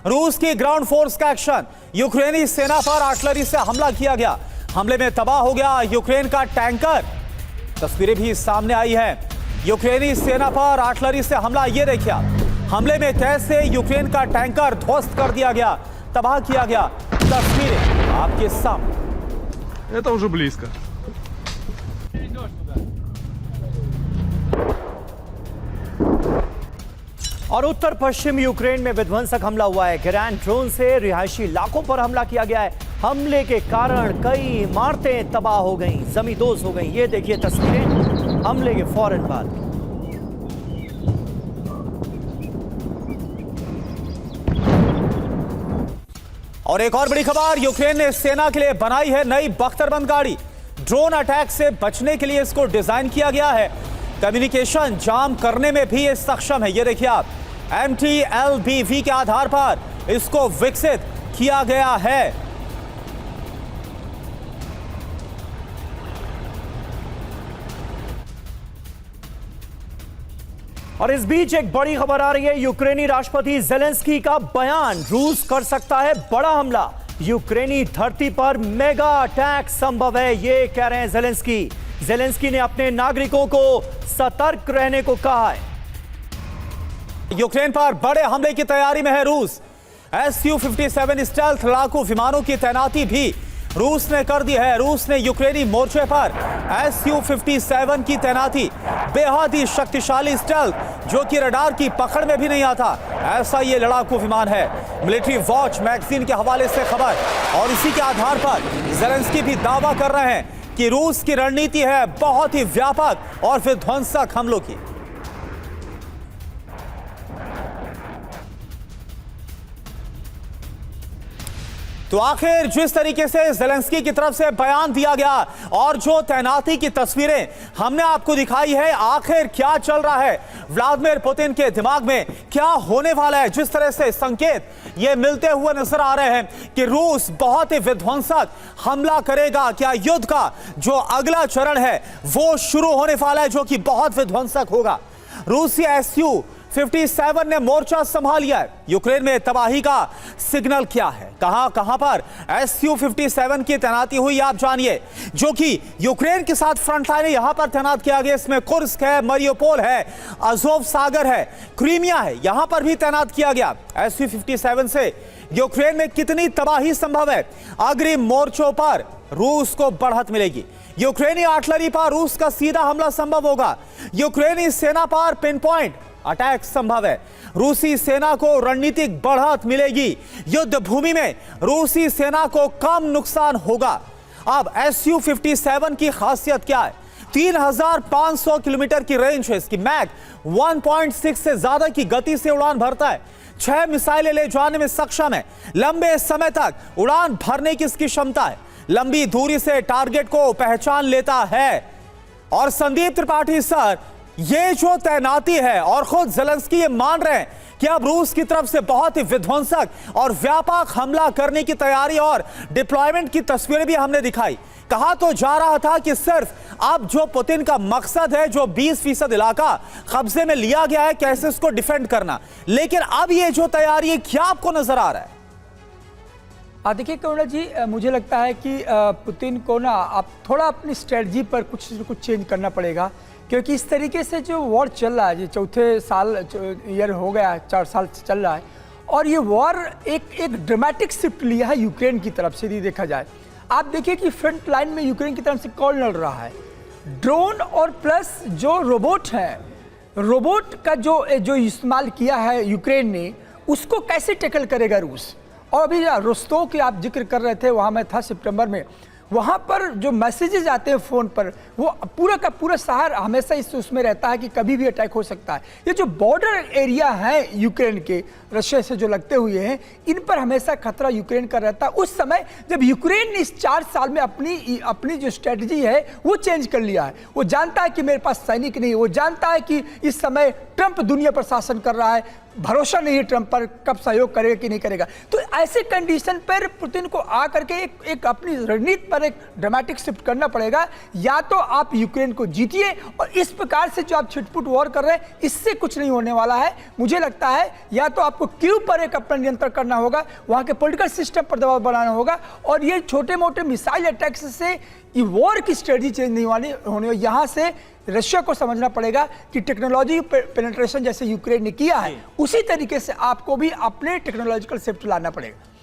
रूस की ground force का एक्शन, यूक्रेनी सेना पर आर्टिलरी से हमला किया गया। हमले में तबाह हो गया यूक्रेन का टैंकर। तस्वीरें भी सामने आई हैं, यूक्रेनी सेना पर आर्टिलरी से हमला। ये देखिए, हमले में कैसे यूक्रेन का टैंकर ध्वस्त कर दिया गया, तबाह किया गया। तस्वीरें आपके सामने। Это уже близко. और उत्तर पश्चिम यूक्रेन में विध्वंसक हमला हुआ है। ग्रैंड ड्रोन से रिहायशी इलाकों पर हमला किया गया है। हमले के कारण कई इमारतें तबाह हो गईं, जमींदोज हो गईं। ये देखिए तस्वीरें हमले के फौरन बाद। और एक और बड़ी खबर, यूक्रेन ने सेना के लिए बनाई है नई बख्तरबंद गाड़ी। ड्रोन अटैक से बचने के लिए इसको डिजाइन किया गया है। कम्युनिकेशन जाम करने में भी ये सक्षम है। ये देखिए आप, MTLBV के आधार पर इसको विकसित किया गया है। और इस बीच एक बड़ी खबर आ रही है, यूक्रेनी राष्ट्रपति जेलेंस्की का बयान, रूस कर सकता है बड़ा हमला, यूक्रेनी धरती पर मेगा अटैक संभव है, ये कह रहे हैं जेलेंस्की। जेलेंस्की ने अपने नागरिकों को सतर्क रहने को कहा है। यूक्रेन पर बड़े हमले की तैयारी में है रूस। Su-57 स्टेल्थ लड़ाकू विमानों की तैनाती भी रूस ने कर दी है। रूस ने यूक्रेनी मोर्चे पर Su-57 की तैनाती, बेहद ही शक्तिशाली स्टेल्थ जो कि रडार की पकड़ में भी नहीं आता, ऐसा ये लड़ाकू विमान है। मिलिट्री वॉच मैगजीन के हवाले से खबर, और इसी के आधार पर जेलेंस्की भी दावा कर रहे हैं कि रूस की रणनीति है बहुत ही व्यापक और विध्वंसक हमलों की। तो आखिर जिस तरीके से जेलेंस्की की तरफ से बयान दिया गया और जो तैनाती की तस्वीरें हमने आपको दिखाई है, आखिर क्या चल रहा है व्लादिमीर पुतिन के दिमाग में, क्या होने वाला है। जिस तरह से संकेत ये मिलते हुए नजर आ रहे हैं कि रूस बहुत ही विध्वंसक हमला करेगा। क्या युद्ध का जो अगला चरण है वो शुरू होने वाला है, जो कि बहुत विध्वंसक होगा। रूसी Su-57 ने मोर्चा संभाल लिया है। यूक्रेन में तबाही का सिग्नल क्या है, कहां पर Su-57 की तैनाती हुई, आप जानिए। जो कि यूक्रेन के साथ फ्रंट लाइन यहां पर तैनात किया गया। इसमें कुर्स्क है, मरियोपोल है, अजोव सागर है, क्रीमिया है, यहां पर भी तैनात किया गया। Su-57 से यूक्रेन में कितनी तबाही संभव है, अग्रिम मोर्चों पर रूस को बढ़त मिलेगी। यूक्रेनी आर्टिलरी पर रूस का सीधा हमला संभव होगा। यूक्रेनी सेना पर पिन पॉइंट अटैक संभव है। रूसी सेना को रणनीतिक बढ़त मिलेगी। युद्ध भूमि में रूसी सेना को कम नुकसान होगा। अब Su-57 की खासियत क्या है? 3500 किलोमीटर की रेंज है इसकी। मैक 1.6 से ज्यादा की गति से उड़ान भरता है। 6 मिसाइलें ले जाने में सक्षम है। लंबे समय तक उड़ान भरने की इसकी क्षमता है। लंबी दूरी से टारगेट को पहचान लेता है। और संदीप त्रिपाठी सर, ये जो तैनाती है, और खुद जेलेंस्की ये मान रहे हैं कि अब रूस की तरफ से बहुत ही विध्वंसक और व्यापक हमला करने की तैयारी और डिप्लॉयमेंट की तस्वीरें भी हमने दिखाई। कहा तो जा रहा था कि सिर्फ अब जो पुतिन का मकसद है, जो 20% इलाका कब्जे में लिया गया है, कैसे उसको डिफेंड करना, लेकिन अब ये जो तैयारी है, क्या आपको नजर आ रहा है? देखिए करुणा जी, मुझे लगता है कि पुतिन को ना अब थोड़ा अपनी स्ट्रेटजी पर कुछ चेंज करना पड़ेगा, क्योंकि इस तरीके से जो वॉर चल रहा है, जो चौथे साल ईयर हो गया, 4 साल चल रहा है, और ये वॉर एक ड्रामेटिक शिफ्ट लिया है यूक्रेन की तरफ से। यदि देखा जाए, आप देखिए कि फ्रंट लाइन में यूक्रेन की तरफ से कौन लड़ रहा है, ड्रोन और प्लस जो रोबोट हैं, रोबोट का जो इस्तेमाल किया है यूक्रेन ने, उसको कैसे टैकल करेगा रूस। और अभी रोस्तोव की आप जिक्र कर रहे थे, वहाँ मैं था सितंबर में, वहाँ पर जो मैसेजेस आते हैं फ़ोन पर, वो पूरा का पूरा शहर हमेशा उसमें रहता है कि कभी भी अटैक हो सकता है। ये जो बॉर्डर एरिया है यूक्रेन के रशिया से जो लगते हुए हैं, इन पर हमेशा खतरा यूक्रेन का रहता है। उस समय जब यूक्रेन ने इस 4 साल में अपनी जो स्ट्रेटजी है वो चेंज कर लिया है। वो जानता है कि मेरे पास सैनिक नहीं है, वो जानता है कि इस समय ट्रंप दुनिया पर शासन कर रहा है, भरोसा नहीं है ट्रंप पर, कब सहयोग करेगा कि नहीं करेगा। तो ऐसे कंडीशन पर पुतिन को आकर के एक अपनी रणनीति पर एक ड्रामेटिक शिफ्ट करना पड़ेगा। या तो आप यूक्रेन को जीतिए, और इस प्रकार से जो आप छिटपुट वॉर कर रहे हैं इससे कुछ नहीं होने वाला है। मुझे लगता है या तो आपको कीव पर एक अपना नियंत्रण करना होगा, वहां के पॉलिटिकल सिस्टम पर दबाव बनाना होगा, और ये छोटे मोटे मिसाइल अटैक्स से ये वॉर की स्ट्रेटजी चेंज नहीं होनी। यहाँ से रशिया को समझना पड़ेगा कि टेक्नोलॉजी पेनिट्रेशन जैसे यूक्रेन ने किया है, उसी तरीके से आपको भी अपने टेक्नोलॉजिकल शिफ्ट लाना पड़ेगा।